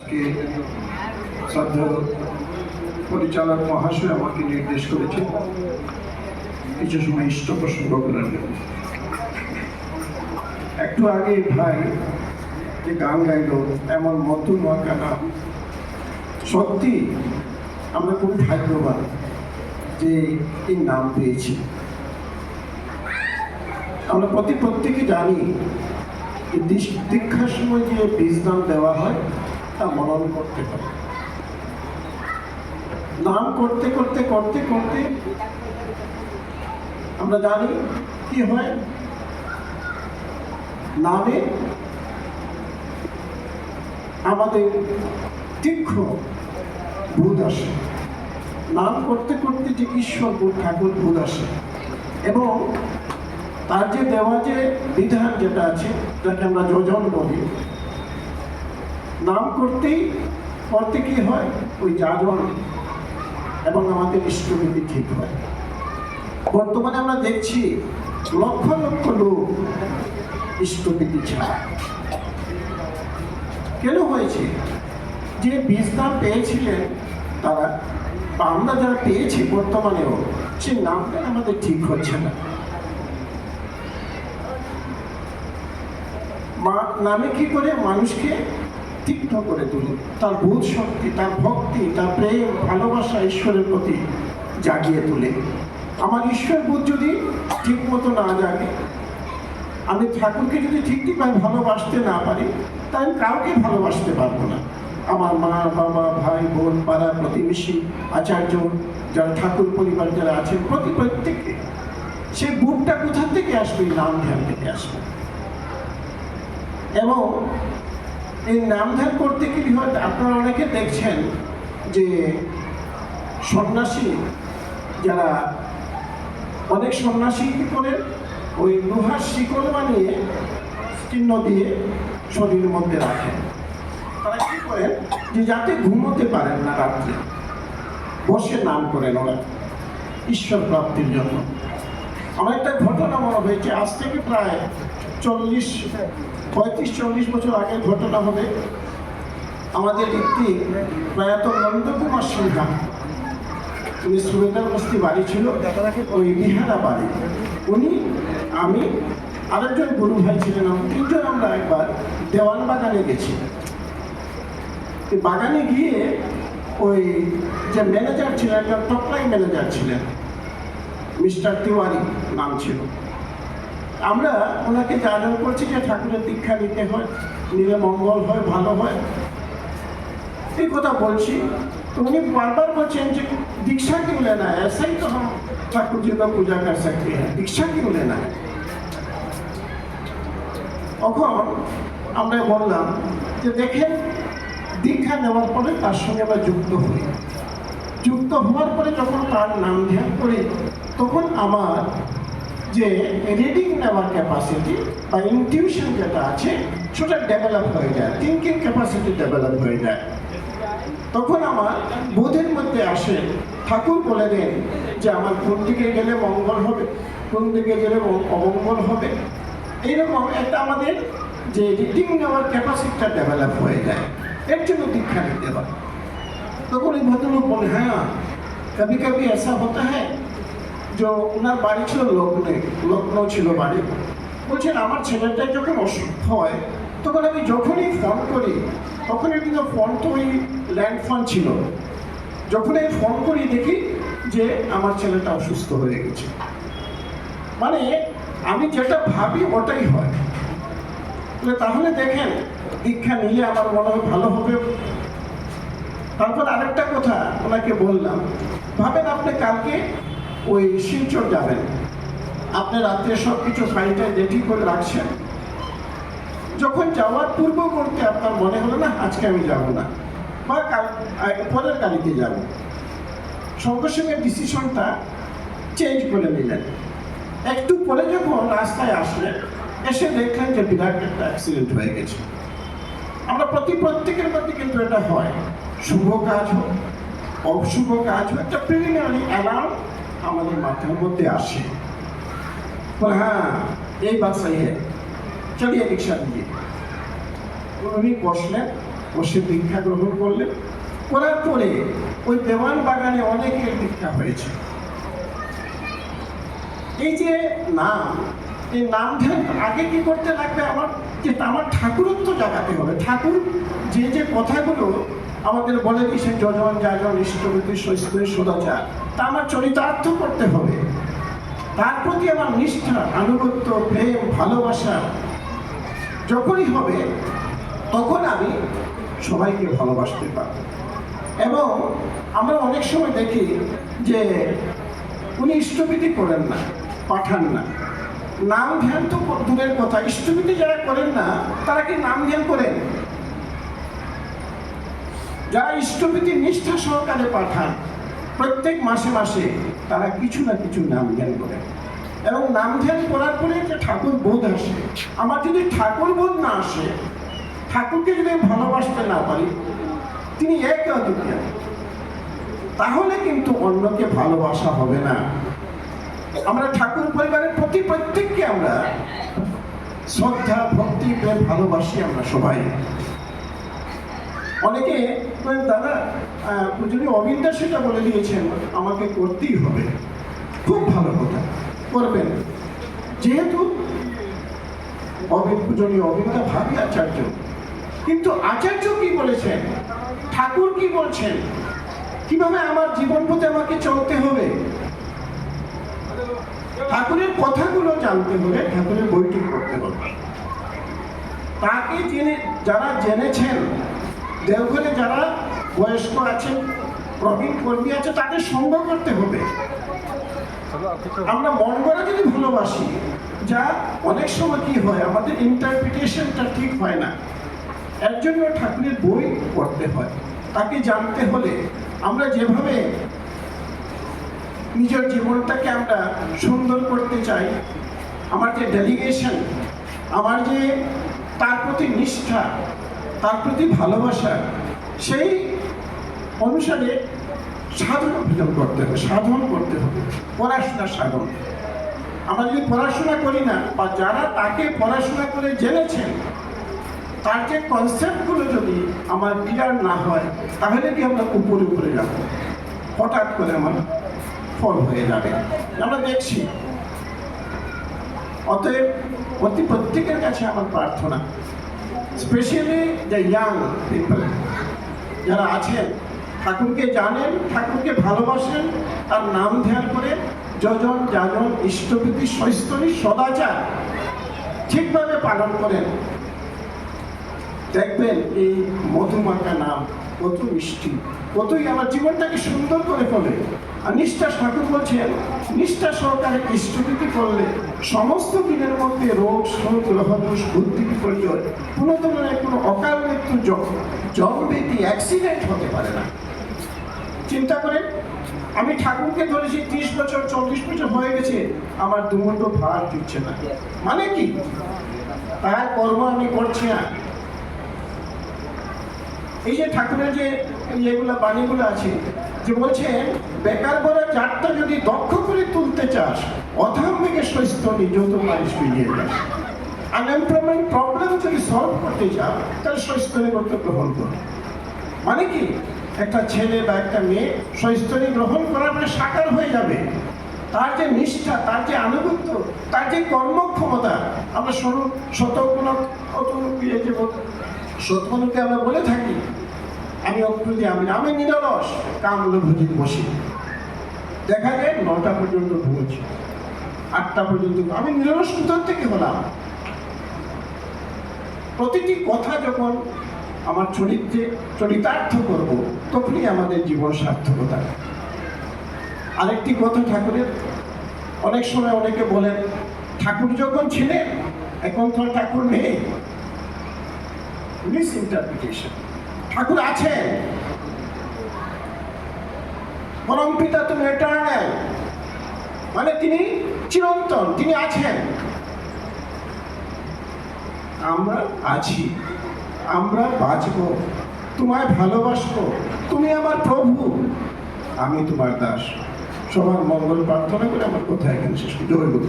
কে শ্রদ্ধেয় পরিচালক মহাশয় আমাকে নির্দেশ করেছে কিছু সময় ইষ্ট প্রসঙ্গ করার জন্য। একটু আগে ভাই যে গান গাইল এমন মতন ওয়াকানা, সত্যি আমরা খুব ভাগ্যবান যে এই নাম পেয়েছি। আমরা প্রত্যেকে জানি যে দীক্ষার সময় যে বীজদান দেওয়া হয় তা মনন করতে হয়। নাম করতে করতে করতে করতে আমরা জানি কি হয়, নামে আমাদের তীক্ষ্ণ বোধ আসে। নাম করতে করতে যে ঈশ্বর বোধ, ঠাকুর বোধ আসে এবং তার যে দেওয়া যে বিধান যেটা আছে, যাকে আমরা যোজন বলি, নাম করতেই করতে কি হয়, ওই যাজন এবং আমাদের ইষ্টবিধি ঠিক হয়। বর্তমানে আমরা দেখছি লক্ষ লক্ষ লোক ইষ্টবিধি ছাড়া। কেন হয়েছে? যে বীজদান পেয়েছিলেন তারা, বা আমরা যারা পেয়েছি বর্তমানেও, সেই নামটা আমাদের ঠিক হচ্ছে না। নামে কি করে মানুষকে তীক্ষ্ণ করে তুলে, তার বোধ শক্তি, তার ভক্তি, তার প্রেম, ভালোবাসা ঈশ্বরের প্রতি জাগিয়ে তোলে। আমার ঈশ্বর বোধ যদি ঠিক মতো না জাগে, আমি ঠাকুরকে যদি ঠিকভাবে ভালোবাসতে না পারি, তাহলে কাউকে ভালোবাসতে পারবো না। আমার মা, বাবা, ভাই, বোন, পাড়া প্রতিবেশী, আচার্য, যারা ঠাকুর পরিবার যারা আছেন, প্রত্যেকে সেই বোধটা কোথা থেকে আসবে? নাম ধ্যান থেকে আসবে। এবং এই নাম ধ্যান করতে কি হয়, আপনারা অনেকে দেখছেন যে সন্ন্যাসী যারা, অনেক সন্ন্যাসী কি করে ওই লোহার শিকল বানিয়ে চিহ্ন দিয়ে শরীরের মধ্যে রাখেন। তারা কি করেন যে যাতে ঘুমোতে পারেন না, রাত্রে বসে নাম করেন ওরা ঈশ্বর প্রাপ্তির জন্য। আমার একটা ঘটনা মনে হয়েছে, আজ থেকে প্রায় 35-40 বছর আগের ঘটনা হবে। আমাদের একটি প্রয়াত নন্দকুমার সিনহা, উনি সুবেদার বস্তি বাড়ি ছিল, ওই বিহারা বাড়ি। উনি, আমি, আরেকজন গুরু ভাই ছিলেন, তিনজন আমরা একবার দেওয়ান বাগানে গেছি। বাগানে গিয়ে ওই যে ম্যানেজার ছিলেন, একটা টপলাই ম্যানেজার ছিলেন, মিস্টার তিওয়ারি নাম ছিল। আমরা ওনাকে জানান করছি যে ঠাকুরের দীক্ষা নিতে হয়, নিলে মঙ্গল হয়, ভালো হয়, এই কথা বলছি। তো উনি বারবার বলছেন যে दीक्षा क्यों लेना है, ऐसा ही तो हम ठाकुर जी का पूजा कर सकते हैं, दीक्षा क्यों लेना है? তখন আমরা বললাম যে দেখেন, দীক্ষা নেওয়ার পরে তার সঙ্গে আমরা যুক্ত হই। যুক্ত হওয়ার পরে যখন তার নাম ধ্যান করি, তখন আমার যে রিডিং নেওয়ার ক্যাপাসিটি বা ইনটিউশন যেটা আছে, সেটা ডেভেলপ হয়ে যায়, থিঙ্কিং ক্যাপাসিটি ডেভেলপ হয়ে যায়। তখন আমার বোধের মধ্যে আসে, ঠাকুর বলে দেন যে আমার কোন দিকে গেলে মঙ্গল হবে, কোন দিকে গেলে অমঙ্গল হবে। এইরকম একটা আমাদের যে রিডিং নেওয়ার ক্যাপাসিটিটা ডেভেলপ হয়ে যায়, এর জন্য দীক্ষা নিতে হয়। তখন এই ভদ্রলোক বলে, হ্যাঁ কবি কবি ऐसा होता है। যে ওনার বাড়ি ছিল লখনৌ ছিল বাড়ি। বলছেন আমার ছেলেটা যখন অসুখ হয়, তখন আমি যখনই ফোন করি, তখনই কিন্তু ফোন তো ওই ল্যান্ড ফোন ছিল, যখন আমি ফোন করি দেখি যে আমার ছেলেটা অসুস্থ হয়ে গেছে। মানে আমি যেটা ভাবি ওটাই হয়। তাহলে দেখেন, দীক্ষা নিলে আমার মনে হয় ভালো হবে। তারপর আরেকটা কথা ওনাকে বললাম, ভাবেন আপনি কালকে ওই শিলচর যাবেন, আপনি রাত্রে সব কিছু ফাইলটা রেডি করে রাখছেন। যখন যাওয়ার পূর্ব করতে আপনার মনে হলো না আজকে আমি যাব না, বা পরের গাড়িতে যাব, সঙ্গে সঙ্গে ডিসিশনটা চেঞ্জ করে নিলেন। একটু পরে যখন রাস্তায় আসলেন, এসে দেখলেন যে বিরাট একটা অ্যাক্সিডেন্ট হয়ে গেছে। আমরা প্রত্যেকের মধ্যে কিন্তু এটা হয়, শুভ কাজ হোক অশুভ কাজ হোক, একটা প্রিলিমিনারি অ্যালার্ম আমাদের মাথার মধ্যে আসে। হ্যাঁ এই বাত সহি है, चलिए दीक्षा दीजिए। उन्हीं बसलें বসে দীক্ষা গ্রহণ করলেন। করার পরে ওই দেওয়ান বাগানে অনেকের দীক্ষা হয়েছে। এই যে নাম, এই নাম ধ্যান আগে কি করতে লাগবে? আমার ঠাকুরত্ব জাগাতে হবে। ঠাকুর যে কথাগুলো আমাদের বলে দিয়েছে, যজন যাজন ইষ্টভূতি সৈস্তরী সদাচার, তা আমার চরিতার্থ করতে হবে। তার প্রতি আমার নিষ্ঠা, আনুগত্য, প্রেম, ভালোবাসা যখনই হবে, তখন আমি সবাইকে ভালোবাসতে পারব। এবং আমরা অনেক সময় দেখি যে উনি ইষ্টভীতি করেন না, পাঠান না, নাম ধ্যান তো দূরের কথা, ইষ্টভীতি যারা করেন না তারা কি নাম ধ্যান করেন? যারা ইষ্টভীতি নিষ্ঠা সহকারে পাঠান প্রত্যেক মাসে মাসে, তারা কিছু না কিছু নাম ধ্যান করেন। এবং নাম ধ্যান করার পরে যে ঠাকুর বোধ আসে, আমার যদি ঠাকুর বোধ না আসে, ঠাকুরকে যদি ভালোবাসতে না পারি, তিনি এক অদ্বিতীয়, তাহলে কিন্তু অন্যকে ভালোবাসা হবে না। আমরা ঠাকুর পরিবারের প্রতি প্রত্যেককে আমরা শ্রদ্ধা, ভক্তি, প্রেম, ভালোবাসি আমরা সবাই। অনেকে দাদা পূজনীয় অবিন্দা সেটা বলে দিয়েছেন, আমাকে করতেই হবে। খুব ভালো কথা, করবেন। যেহেতু পূজনীয় অবিন্দা ভাবি আচার্য, কিন্তু আচার্য কি বলেছেন, ঠাকুর কি বলছেন, কিভাবে আমার জীবন পথে আমাকে চলতে হবে, ঠাকুরের কথাগুলো জানতে হলে ঠাকুরের বইটি পড়তে হবে। তাকে যারা জেনেছেন, দেওঘরে যারা বয়স্ক আছেন, প্রবীণ কর্মী আছে, তাকে সঙ্গ করতে হবে। আমরা মন গড়া যদি ভালোবাসি, যা অনেক সময় কি হয়, আমাদের ইন্টারপ্রিটেশনটা ঠিক হয় না, এর জন্য ঠাকুরের বই পড়তে হয়। তাকে জানতে হলে আমরা যেভাবে নিজের জীবনটাকে আমরা সুন্দর করতে চাই, আমার যে ডেডিকেশন, আমার যে তার প্রতি নিষ্ঠা, তার প্রতি ভালোবাসা, সেই অনুসারে সাধন অর্জন করতে হবে, সাধন করতে হবে, পড়াশোনা সাধন। আমরা যদি পড়াশোনা করি না, বা যারা তাকে পড়াশোনা করে জেনেছেন, তার যে কনসেপ্টগুলো যদি আমার ক্লিয়ার না হয়, তাহলে কি আমরা উপরে উপরে যাব, হঠাৎ করে আমার ফল হয়ে যাবে, আমরা দেখছি। অতএব প্রত্যেকের কাছে আমার প্রার্থনা, স্পেশালি যে ইয়াং পিপল যারা আছেন, ঠাকুরকে জানেন, ঠাকুরকে ভালোবাসেন, তার নাম ধ্যান করে যজন যাজন ইষ্টভীতি সৈস্তরী সদাচার ঠিকভাবে পালন করেন, দেখবেন এই মধুমাখা নাম কত মিষ্টি, কতই আমার জীবনটাকে সুন্দর করে ফেলে। আর নিষ্ঠা, ঠাকুর বলছেন, নিষ্ঠা সহকারে ইষ্টভীতি করলে সমস্ত দিনের মধ্যে রোগ, শোক, গ্রহদোষ, বুদ্ধি বিপর্যয়, কোনো ধরনের কোনো অকাল মৃত্যু, জন্মব্যাধি, অ্যাক্সিডেন্ট হতে পারে না। চিন্তা করেন, আমি ঠাকুরকে ধরেছি 30 বছর 40 বছর হয়ে গেছে, আমার দুমুঠো ভার দিচ্ছে না, মানে কি? তার কর্ম আমি করছি না। এই যে ঠাকুরের যে এগুলা বাণীগুলো আছে, যে বলছে, বেকার বলে চারটা যদি দক্ষ করে তুলতে চাস, অথাম থেকে সৈস্তরী যত পারিস মিলিয়ে যাস। আনএমপ্লয়মেন্ট প্রবলেম যদি সলভ করতে চাও, তাহলে সৈস্তরী করতে গ্রহণ করো। মানে কি? একটা ছেলে বা একটা মেয়ে সৈস্তরী গ্রহণ করার পরে সাকার হয়ে যাবে। তার যে নিষ্ঠা, তার যে আনুগত্য, তার যে কর্মক্ষমতা, আমরা শতগুণকে আমরা বলে থাকি, আমি অপ্রতি, আমি নিরলস, কামলোভজিত বসি। দেখা যায় 9টা পর্যন্ত ঘুমোচ্ছি, 8টা পর্যন্ত, আমি নিরলস কোথা থেকে হলাম? প্রতিটি কথা যখন আমার চরিতার্থ করব, তখনই আমাদের জীবন সার্থকতা। আরেকটি কথা ঠাকুরের, অনেক সময় অনেকে বলেন, ঠাকুর যখন ছিলেন, এখন তো ঠাকুর নেই। Miss interpretation. ঠাকুর আছেন, পরম পিতা তুমি এটার্নাল, মানে তিনি চিরন্তন, তিনি আছেন। আমরা আছি, আমরা বাঁচব, তোমায় ভালোবাসবো, তুমি আমার প্রভু, আমি তোমার দাস। সবার মঙ্গল প্রার্থনা করে আমার কথা এখানে শেষ করি। জয় গুরু।